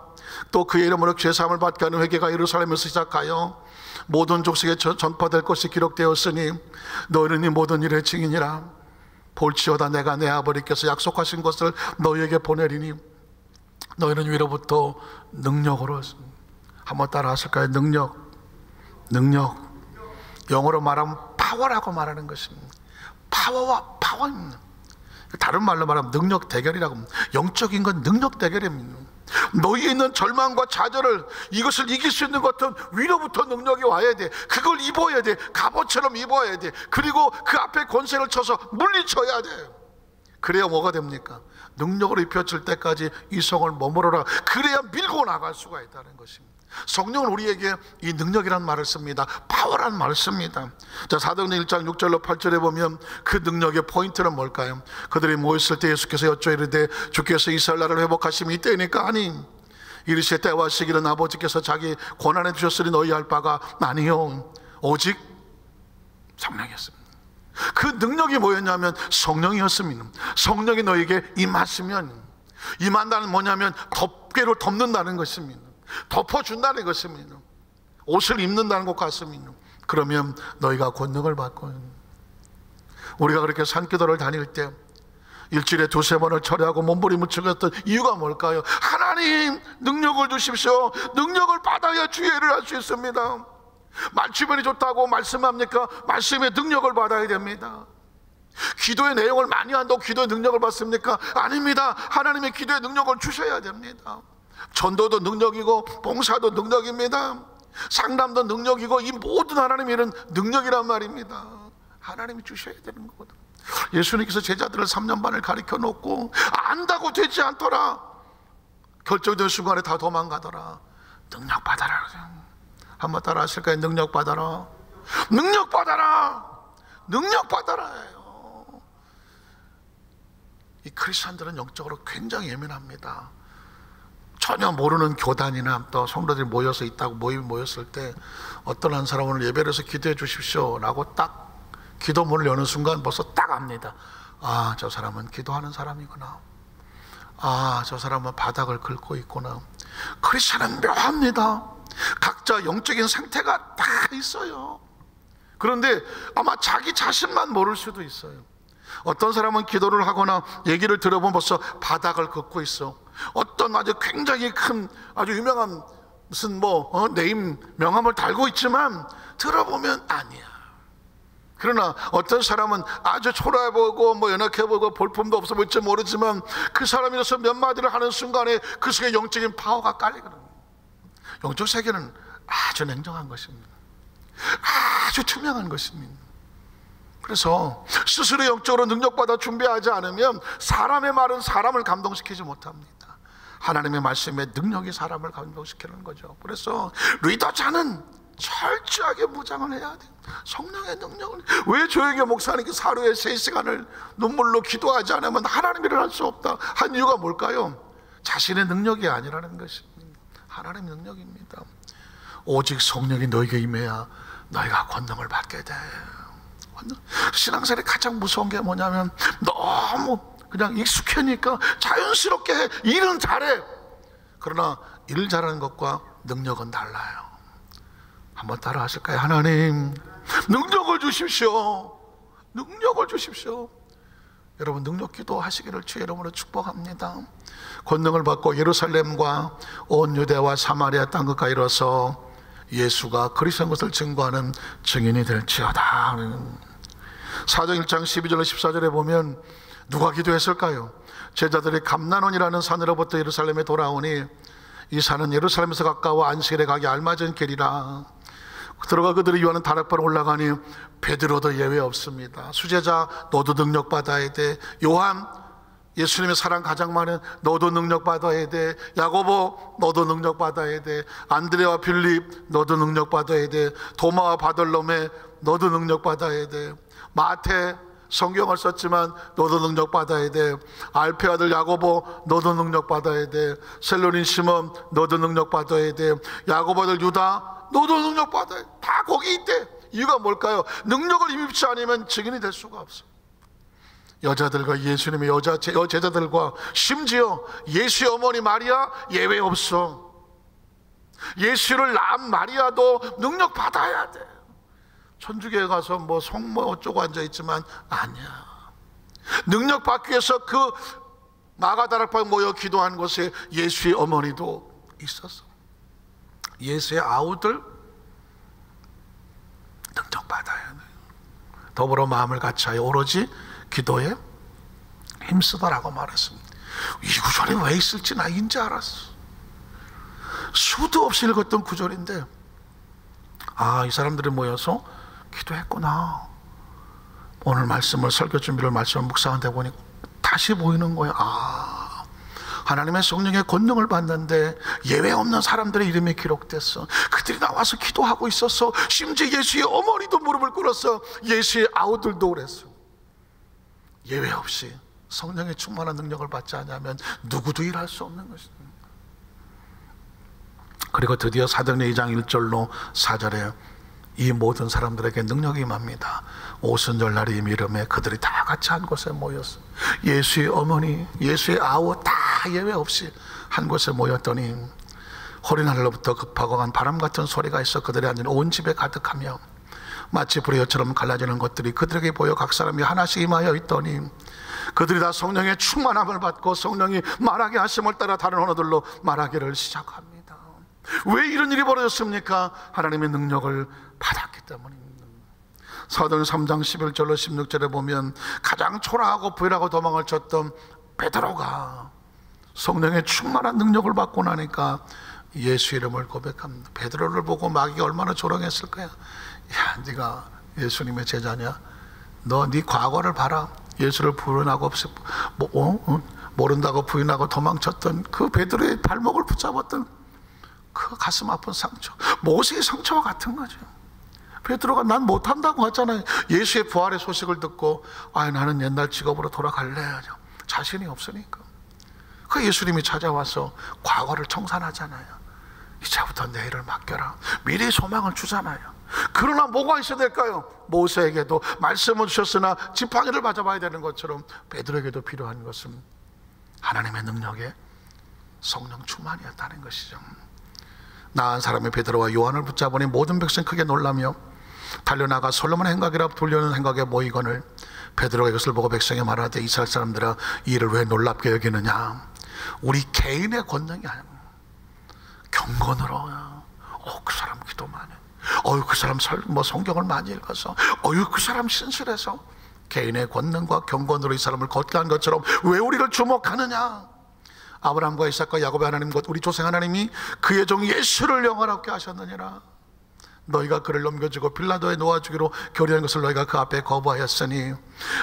또 그의 이름으로 죄사함을 받게 하는 회개가 예루살렘에서 시작하여 모든 족속에 전파될 것이 기록되었으니 너희는 이 모든 일의 증인이라. 볼지어다 내가 내 아버지께서 약속하신 것을 너희에게 보내리니 너희는 위로부터 능력으로. 한번 따라 하실까요? 능력. 영어로 말하면 파워라고 말하는 것입니다. 파워와 파워입니다. 다른 말로 말하면 능력 대결이라고 합니다. 영적인 건 능력 대결입니다. 너희에 있는 절망과 좌절을, 이것을 이길 수 있는 것은 위로부터 능력이 와야 돼. 그걸 입어야 돼. 갑옷처럼 입어야 돼. 그리고 그 앞에 권세를 쳐서 물리쳐야 돼. 그래야 뭐가 됩니까? 능력으로 입혀질 때까지 이 성을 머무르라. 그래야 밀고 나갈 수가 있다는 것입니다. 성령은 우리에게 이 능력이라는 말을 씁니다. 파워라는 말을 씁니다. 자, 사도행전 1장 6절로 8절에 보면 그 능력의 포인트는 뭘까요? 그들이 모였을 때 예수께서 여쭤이르되 주께서 이스라엘 나라를 회복하심이 이때니까 아니, 이르시되 때와 시기는 아버지께서 자기 권한에 주셨으니 너희 할 바가 아니요 오직 성령이었습니다. 그 능력이 뭐였냐면 성령이었습니다. 성령이 너에게 임하시면, 임한다는 뭐냐면 덮개로 덮는다는 것입니다. 덮어준다는 것입니다. 옷을 입는다는 것 같습니다. 그러면 너희가 권능을 받고. 우리가 그렇게 산기도를 다닐 때 일주일에 2-3번을 철회하고 몸부림을 치렀던 이유가 뭘까요? 하나님 능력을 주십시오. 능력을 받아야 주의 일을 할 수 있습니다. 말주변이 좋다고 말씀합니까? 말씀의 능력을 받아야 됩니다. 기도의 내용을 많이 한다고 기도의 능력을 받습니까? 아닙니다. 하나님의 기도의 능력을 주셔야 됩니다. 전도도 능력이고 봉사도 능력입니다. 상담도 능력이고 이 모든 하나님의 일은 능력이란 말입니다. 하나님이 주셔야 되는 거거든요. 예수님께서 제자들을 3년 반을 가르쳐 놓고 안다고 되지 않더라. 결정된 순간에 다 도망가더라. 능력 받아라. 한번 따라 하실까요? 능력 받아라. 능력 받아라. 능력 받아라예요. 이 크리스찬들은 영적으로 굉장히 예민합니다. 전혀 모르는 교단이나 또 성도들이 모여서 있다고 모였을 때 어떤 한 사람은 예배를 해서 기도해 주십시오 라고 딱 기도문을 여는 순간 벌써 딱 압니다. 아, 저 사람은 기도하는 사람이구나. 아, 저 사람은 바닥을 긁고 있구나. 크리스천은 묘합니다. 각자 영적인 상태가 다 있어요. 그런데 아마 자기 자신만 모를 수도 있어요. 어떤 사람은 기도를 하거나 얘기를 들어보면 벌써 바닥을 긁고 있어. 어떤 아주 굉장히 큰 아주 유명한 무슨 네임 명함을 달고 있지만 들어보면 아니야. 그러나 어떤 사람은 아주 초라해보고 연약해보고 볼품도 없어 보일지 모르지만 그 사람이라서 몇 마디를 하는 순간에 그 속에 영적인 파워가 깔리거든요. 영적 세계는 아주 냉정한 것입니다. 아주 투명한 것입니다. 그래서 스스로 영적으로 능력받아 준비하지 않으면 사람의 말은 사람을 감동시키지 못합니다. 하나님의 말씀의 능력이 사람을 감동시키는 거죠. 그래서 리더자는 철저하게 무장을 해야 돼요. 성령의 능력을. 왜 조영교 목사님께 하루에 3시간을 눈물로 기도하지 않으면 하나님 일을 할 수 없다 한 이유가 뭘까요? 자신의 능력이 아니라는 것입니다. 하나님의 능력입니다. 오직 성령이 너에게 임해야 너희가 권능을 받게 돼. 신앙생활에 가장 무서운 게 뭐냐면 너무 그냥 익숙하니까 자연스럽게 해. 일은 잘해. 그러나 일 잘하는 것과 능력은 달라요. 한번 따라 하실까요? 하나님, 능력을 주십시오. 능력을 주십시오. 여러분, 능력 기도 하시기를 주의 이름으로 축복합니다. 권능을 받고 예루살렘과 온 유대와 사마리아 땅 끝까지 이뤄서 예수가 그리스도인 것을 증거하는 증인이 될지어다. 사도행 1장 12절로 14절에 보면 누가 기도했을까요? 제자들이 감난원이라는 산으로부터 예루살렘에 돌아오니 이 산은 예루살렘에서 가까워 안식일에 가기 알맞은 길이라. 들어가 그들이 요하는 다락방에 올라가니 베드로도 예외 없습니다. 수제자, 너도 능력 받아야 돼. 요한, 예수님의 사랑 가장 많은, 너도 능력 받아야 돼. 야고보, 너도 능력 받아야 돼. 안드레와 빌립, 너도 능력 받아야 돼. 도마와 바돌로메, 너도 능력 받아야 돼. 마태, 성경을 썼지만 너도 능력 받아야 돼. 알페 아들 야고보, 너도 능력 받아야 돼. 셀로닌 시몬, 너도 능력 받아야 돼. 야고보 아들 유다, 너도 능력 받아야 돼. 다 거기 있대. 이유가 뭘까요? 능력을 입지 않으면 증인이 될 수가 없어. 여자들과 예수님의 여제자들과 심지어 예수의 어머니 마리아 예외 없어. 예수를 낳은 마리아도 능력 받아야 돼. 천주교에 가서 성모 어쩌고 앉아있지만 아니야. 능력 받기 위해서 그 마가다락방에 모여 기도한 곳에 예수의 어머니도 있었어. 예수의 아우들 능력 받아야 돼. 더불어 마음을 같이하여 오로지 기도에 힘쓰더라고 말했습니다. 이 구절이 왜 있을지 나 인지 알았어. 수도 없이 읽었던 구절인데 아, 이 사람들이 모여서 기도했구나. 오늘 말씀을 설교 준비를 말씀을 묵상한데 보니 다시 보이는 거예요. 아, 하나님의 성령의 권능을 받는데 예외 없는 사람들의 이름이 기록됐어. 그들이 나와서 기도하고 있었어. 심지어 예수의 어머니도 무릎을 꿇었어. 예수의 아우들도 그랬어. 예외 없이 성령의 충만한 능력을 받지 않으면 누구도 일할 수 없는 것입니다. 그리고 드디어 사도행전 2장 1절로 4절에 이 모든 사람들에게 능력이 임합니다. 오순절날이 이름에 그들이 다 같이 한 곳에 모였어. 예수의 어머니, 예수의 아우 다 예외 없이 한 곳에 모였더니 호린 하늘로부터 급하고 간 바람 같은 소리가 있어 그들이 앉은 온 집에 가득하며 마치 불의 혀처럼 갈라지는 것들이 그들에게 보여 각 사람이 하나씩 임하여 있더니 그들이 다 성령의 충만함을 받고 성령이 말하게 하심을 따라 다른 언어들로 말하기를 시작합니다. 왜 이런 일이 벌어졌습니까? 하나님의 능력을 받았기 때문입니다. 사도행전 3장 11절로 16절에 보면 가장 초라하고 부인하고 도망을 쳤던 베드로가 성령의 충만한 능력을 받고 나니까 예수 이름을 고백합니다. 베드로를 보고 마귀가 얼마나 조롱했을 거야. 야, 네가 예수님의 제자냐? 너 네 과거를 봐라. 예수를 부인하고 모른다고 부인하고 도망쳤던 그 베드로의 발목을 붙잡았던 그 가슴 아픈 상처, 모세의 상처와 같은 거죠. 베드로가 난 못한다고 하잖아요. 예수의 부활의 소식을 듣고 아, 나는 옛날 직업으로 돌아갈래. 자신이 없으니까. 그 예수님이 찾아와서 과거를 청산하잖아요. 이제부터 내일을 맡겨라. 미래의 소망을 주잖아요. 그러나 뭐가 있어야 될까요? 모세에게도 말씀을 주셨으나 지팡이를 맞아봐야 되는 것처럼 베드로에게도 필요한 것은 하나님의 능력에 성령 충만이었다는 것이죠. 나은 사람이 베드로와 요한을 붙잡으니 모든 백성 크게 놀라며 달려나가 솔로몬의 행각이라 돌려는 행각에 모이거늘 베드로가 이것을 보고 백성에 말하되 이스라엘 사람들아 이 일을 왜 놀랍게 여기느냐. 우리 개인의 권능이 아니야. 경건으로 그 사람 기도 많이, 그 사람 성경을 많이 읽어서, 그 사람 신실해서, 개인의 권능과 경건으로 이 사람을 걷게 한 것처럼 왜 우리를 주목하느냐. 아브라함과 이삭과 야곱의 하나님 곧 우리 조상 하나님이 그의 종 예수를 영원하게 하셨느니라. 너희가 그를 넘겨주고 빌라도에 놓아주기로 결의한 것을 너희가 그 앞에 거부하였으니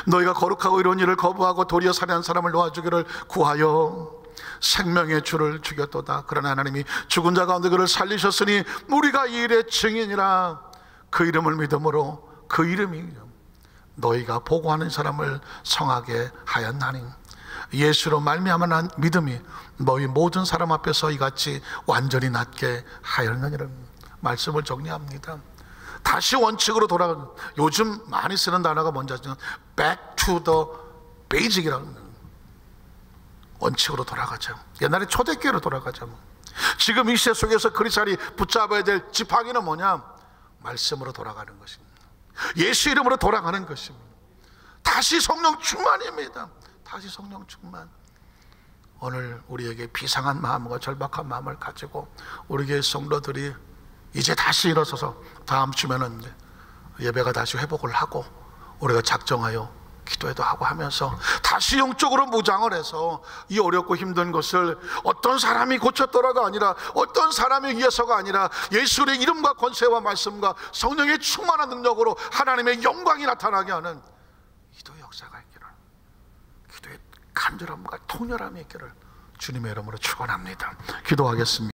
너희가 거룩하고 이런 일을 거부하고 도리어 살해한 사람을 놓아주기를 구하여 생명의 주를 죽였도다. 그러나 하나님이 죽은 자 가운데 그를 살리셨으니 우리가 이 일의 증인이라. 그 이름을 믿음으로 그 이름이 너희가 보고하는 사람을 성하게 하였나니 예수로 말미암아 난 믿음이 너희 모든 사람 앞에서 이같이 완전히 낫게 하였느니라. 말씀을 정리합니다. 다시 원칙으로 돌아가. 요즘 많이 쓰는 단어가 뭔지 아시죠? Back to the basic이라는 원칙으로 돌아가자. 옛날에 초대교회로 돌아가자. 지금 이 시대 속에서 그리스도인이 붙잡아야 될 지팡이는 뭐냐? 말씀으로 돌아가는 것입니다. 예수 이름으로 돌아가는 것입니다. 다시 성령 충만입니다. 다시 성령 충만. 오늘 우리에게 비상한 마음과 절박한 마음을 가지고 우리 교회 성도들이 이제 다시 일어서서 다음 주면은 예배가 다시 회복을 하고 우리가 작정하여 기도회도 하고 하면서 다시 영적으로 무장을 해서 이 어렵고 힘든 것을 어떤 사람이 고쳤더라가 아니라 어떤 사람이 위해서가 아니라 예수의 이름과 권세와 말씀과 성령의 충만한 능력으로 하나님의 영광이 나타나게 하는 기도의 역사가 있기를, 기도의 간절함과 통렬함이 있기를 주님의 이름으로 축원합니다. 기도하겠습니다.